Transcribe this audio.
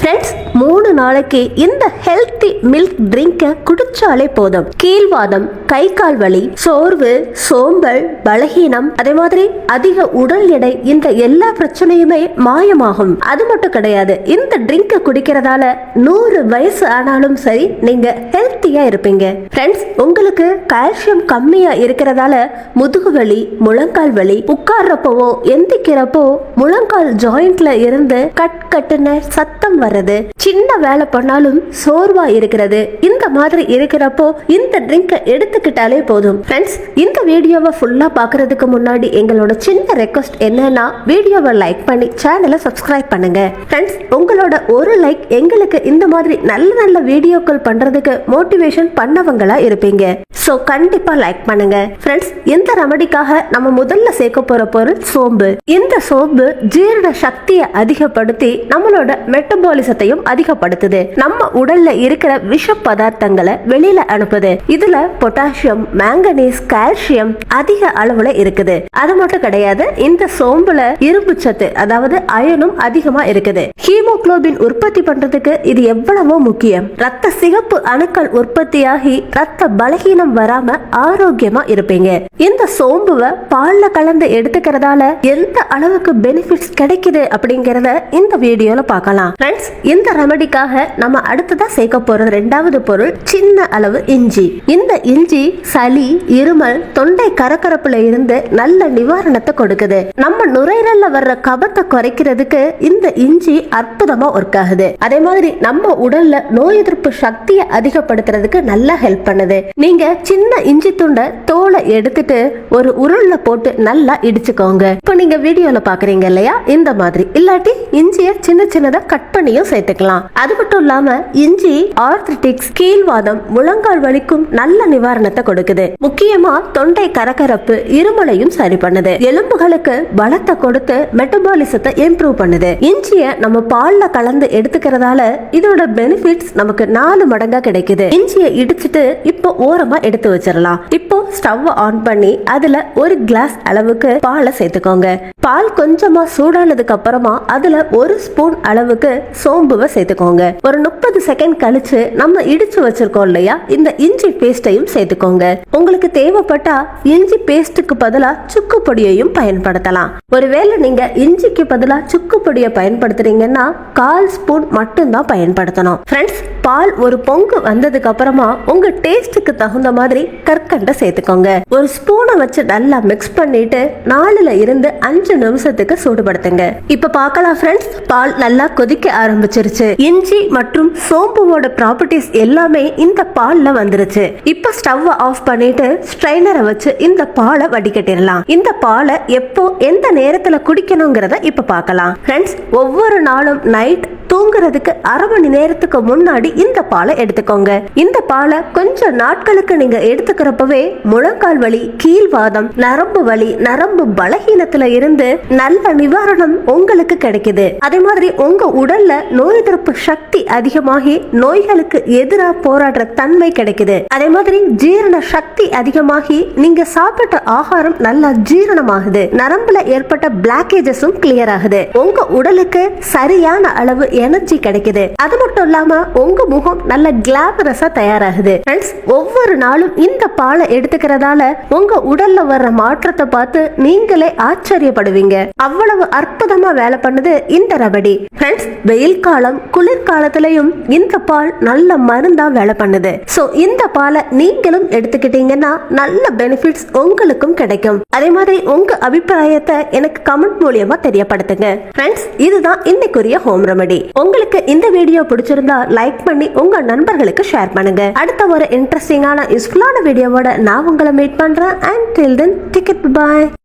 Friends, 3 நாளைக்கு இந்த healthy milk ட்ரிங்கை குடிச்சாலே போதும். கீழ்வாதம், கை கால் வலி, சோர்வு, சோம்பல், பலகீனம், அதே மாதிரி அதிக உடல் எடை, இந்த எல்லா பிரச்சனையுமே மாயமாகும். அது மட்டும் கிடையாது, இந்த ட்ரிங்கை குடிக்கிறதால 100 வயசு ஆனாலும் சரி நீங்க ஹெல்த்தியா இருப்பீங்க. ஃப்ரெண்ட்ஸ், உங்களுக்கு கால்சியம் கம்மியா இருக்கிறதால முதுகு வலி, முழங்கால் வலி, உட்கார்றப்போ எந்திக்கிறப்போ முழங்கால் ஜாயிண்ட்ல இருந்து கட்டுன சத்தம் வர்றது, சின்ன வேலை பண்ணாலும் சோர்வா இருக்கிறது, இந்த மாதிரி இருக்கிறப்போ இந்த ட்ரிங்கை எடுத்துக்கிட்டாலே போதும். ஃப்ரெண்ட்ஸ், இந்த வீடியோவை ஃபுல்லா பார்க்கறதுக்கு முன்னாடி எங்களோட சின்ன ரெக்வஸ்ட் என்னன்னா, வீடியோவை லைக் பண்ணி சேனலை சப்ஸ்கிரைப் பண்ணுங்க. ஃப்ரெண்ட்ஸ், உங்களோட ஒரு லைக் எங்களுக்கு இந்த மாதிரி நல்ல நல்ல வீடியோக்கள் பண்றதுக்கு மோட்டிவேஷன் பண்ணவங்களா இருப்பீங்க. சோ கண்டிப்பா லைக் பண்ணுங்க. ஃப்ரெண்ட்ஸ், இந்த ரெமடிக்காக நம்ம முதல்ல சேர்க்க போற பொருள் சோம்பு. இந்த சோம்பு ஜீரண சக்தியை அதிகப்படுத்தி நம்மளோட மெட்டபாலிசத்தையும் அதிகப்படுத்துது. நம்ம உடல்ல இருக்கிற விஷ பதார்த்தங்களை வெளியில அனுப்புது. இதுல பொட்டாசியம், மேங்கனீஸ், கால்சியம் அதிக அளவுல இருக்குது. அது மட்டும் கிடையாது, இந்த சோம்புல இரும்பு சத்து அதாவது அயனும் அதிகமா இருக்குது. ஹீமோகுளோபின் உற்பத்தி பண்றதுக்கு இது எவ்வளவோ முக்கியம். ரத்த சிகப்பு அணுக்கள் உற்பத்தியாகி ரத்த பலகீனம் வராம ஆரோக்கியமா இருப்பீங்க. இந்த சோம்புவை பால்ல கலந்து எடுத்துக்கிறதால எந்த அளவுக்கு பெனிஃபிட்ஸ் கிடைக்குது அப்படிங்கறத இந்த வீடியோல பார்க்கலாம். ஃப்ரெண்ட்ஸ், இந்த ரெமடிக்காக நம்ம அடுத்ததா சேர்க்க போற 2வது பொருள் சின்ன அளவு இஞ்சி. இந்த இஞ்சி சளி, இருமல், தொண்டை கரகரப்புல இருந்து நல்ல நிவாரணத்தை கொடுக்குது. நம்ம நுரையீரல்ல வர்ற கபத்தை குறைக்கிறதுக்கு இந்த இஞ்சி அற்புதமா ஒர்க் ஆகுது. அதே மாதிரி நம்ம உடல்ல நோய் எதிர்ப்பு சக்தியை அதிகப்படுத்துறதுக்கு நல்லா ஹெல்ப் பண்ணுது. நீங்க சின்ன இஞ்சி துண்டை தோலை எடுத்துட்டு ஒரு உருள்ல போட்டு நல்லா இடிச்சுக்கோங்க. இப்போ நீங்க வீடியோல பாக்குறீங்க இல்லையா, இந்த மாதிரி. இல்லாட்டி இஞ்சியை சின்ன சின்னதா கட் பண்ணியும் சேர்த்துக்கலாம். அது மட்டும் இல்லாம இஞ்சி ஆர்த்ரிட்டிக்ஸ், கீழ்வாதம், முழங்கால் வலிக்கும் நல்ல நிவாரணத்தை கொடுக்குது. முக்கியமா தொண்டை கரகரப்பு, இருமலையும் சரி பண்ணுது. எலும்புகளுக்கு பலத்தை கொடுத்து மெட்டபாலிசத்தை இம்ப்ரூவ் பண்ணுது. இஞ்சிய நம்ம பால்ல கலந்து எடுத்துக்கிறதால இதோட பெனிஃபிட்ஸ் நமக்கு 4 மடங்கா கிடைக்குது. இஞ்சியை இடிச்சிட்டு இப்போ ஓரமா எடுத்து வச்சிடலாம். இப்போ ஸ்டவ் ஆன் பண்ணி அதுல 1 கிளாஸ் அளவுக்கு பாலை சேர்த்துக்கோங்க. பால் கொஞ்சமா சூடானதுக்கு அப்புறமா அதுல 1 ஸ்பூன் அளவுக்கு சோம்புவை சேர்த்துக்கோங்க. ஒரு 30 செகண்ட் கழிச்சு நம்ம இடிச்சு வச்சிருக்கோம் இல்லையா, இந்த இஞ்சி பேஸ்டையும் சேர்த்துக்கோங்க. உங்களுக்கு தேவைப்பட்டா இஞ்சி பேஸ்டுக்கு பதிலா சுக்கு பொடியையும் பயன்படுத்தலாம். ஒருவேளை நீங்க இஞ்சிக்கு பதிலா சுக்கு பொடியை பயன்படுத்துறீங்கன்னா 1/4 ஸ்பூன் மட்டும் தான் பயன்படுத்தணும். ஃப்ரெண்ட்ஸ், பால் ஒரு பொங்கு வந்ததுக்கு அப்புறமா உங்க டேஸ்டுக்கு தகுந்த மாதிரி கற்கண்டை சேர்த்துக்கோங்க. ஒரு ஸ்பூனை வச்சு நல்லா மிக்ஸ் பண்ணிட்டு 4ல இருந்து 5 நிமிஷத்துக்கு சூடுபடுத்துங்க. இப்ப பார்க்கலாம் ஃப்ரெண்ட்ஸ், பால் நல்லா கொதிக்க ஆரம்பிச்சிருச்சு. இஞ்சி மற்றும் சோம்புவோட ப்ராப்பர்ட்டிஸ் எல்லாமே இந்த பால்ல வந்துருச்சு. இப்ப ஸ்டவ் ஆஃப் பண்ணிட்டு ஸ்ட்ரைனரை வச்சு இந்த பாலை வடிகட்டிடலாம். இந்த பாலை எப்போ எந்த நேரத்துல குடிக்கணுங்கிறத இப்ப பார்க்கலாம். ஃப்ரெண்ட்ஸ், ஒவ்வொரு நாளும் நைட் தூங்குறதுக்கு 1/2 மணி நேரத்துக்கு முன்னாடி இந்த பாலை எடுத்துக்கோங்க. இந்த பாலை கொஞ்சம் நாட்களுக்கு நீங்க எடுத்துக்கிறப்பவே முழங்கால் வலி, கீழ்வாதம், நரம்பு வலி, நரம்பு பலகீனத்துல இருந்து நல்ல நிவாரணம் உங்களுக்கு கிடைக்குது. அதே மாதிரி உங்க உடல்ல நோய் எதிர்ப்பு சக்தி அதிகமாகி நோய்களுக்கு எதிராக போராடுற தன்மை கிடைக்குது. அதே மாதிரி ஜீரண சக்தி அதிகமாகி நீங்க சாப்பிட்ட ஆகாரம் நல்லா ஜீரணமாகுது. நரம்புல ஏற்பட்ட பிளாக்கேஜஸும் கிளியர் ஆகுது. உங்க உடலுக்கு சரியான அளவு எனர்ஜி கிடைக்குது. அது மட்டும் இல்லாம உங்க முகம் நல்ல கிளாமரஸா தயாராகுது. ஃப்ரெண்ட்ஸ், ஒவ்வொரு நாளும் இந்த பாலை எடுத்துக்கிறதால உங்க உடல்ல வர்ற மாற்றத்தை பார்த்து நீங்களே ஆச்சரியப்படுவீங்க. அவ்வளவு அற்புதமா வேலை பண்ணுது இந்த ரெமடி. ஃப்ரெண்ட்ஸ், வெயில் காலம், குளிர்காலத்திலையும் இந்த பால் நல்ல மருந்தா வேலை பண்ணுது. சோ இந்த பாலை நீங்களும் எடுத்துக்கிட்டீங்கன்னா நல்ல பெனிஃபிட்ஸ் உங்களுக்கும் கிடைக்கும். அதே மாதிரி உங்க அபிப்பிராயத்தை எனக்கு கமெண்ட் மூலியமா தெரியப்படுத்துங்க. ஃப்ரெண்ட்ஸ், இதுதான் இன்னைக்குரிய ஹோம் ரெமடி. உங்களுக்கு இந்த வீடியோ பிடிச்சிருந்தா லைக் பண்ணி உங்க நண்பர்களுக்கு ஷேர் பண்ணுங்க. அடுத்த ஒரு இன்ட்ரெஸ்டிங்கான யூஸ்ஃபுல்லான வீடியோவோட நான் உங்களை மீட் பண்றேன். Until then, take it, bye.